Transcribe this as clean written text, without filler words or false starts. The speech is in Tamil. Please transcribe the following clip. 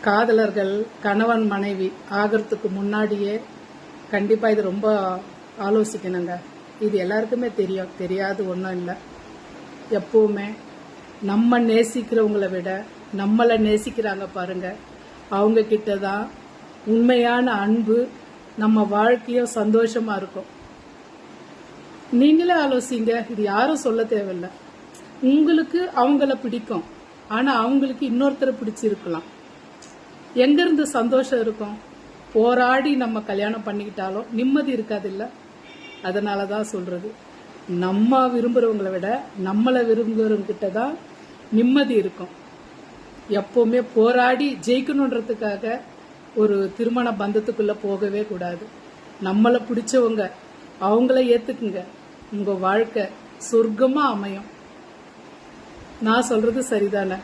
காதலர்கள் கணவன் மனைவி ஆகிறதுக்கு முன்னாடியே கண்டிப்பாக இது ரொம்ப ஆலோசிக்கணுங்க. இது எல்லாருக்குமே தெரியும், தெரியாது ஒன்றும் இல்லை. எப்பவுமே நம்ம நேசிக்கிறவங்களை விட நம்மளை நேசிக்கிறாங்க பாருங்க, அவங்க கிட்ட தான் உண்மையான அன்பு, நம்ம வாழ்க்கையும் சந்தோஷமா இருக்கும். நீங்களே ஆலோசிங்க, இது யாரும் சொல்ல தேவையில்லை. உங்களுக்கு அவங்கள பிடிக்கும், ஆனா அவங்களுக்கு இன்னொருத்தரை பிடிச்சிருக்கலாம். எங்கிருந்து சந்தோஷம் இருக்கும்? போராடி நம்ம கல்யாணம் பண்ணிக்கிட்டாலும் நிம்மதி இருக்காது இல்ல. அதனாலதான் சொல்றது, நம்ம விரும்புறவங்களை விட நம்மளை விரும்புறவங்க கிட்ட தான் நிம்மதி இருக்கும். எப்பவுமே போராடி ஜெயிக்கணுன்றதுக்காக ஒரு திருமண பந்தத்துக்குள்ள போகவே கூடாது. நம்மளை பிடிச்சவங்க அவங்கள ஏத்துக்குங்க, உங்க வாழ்க்கை சொர்க்கமா அமையும். நான் சொல்றது சரிதானே?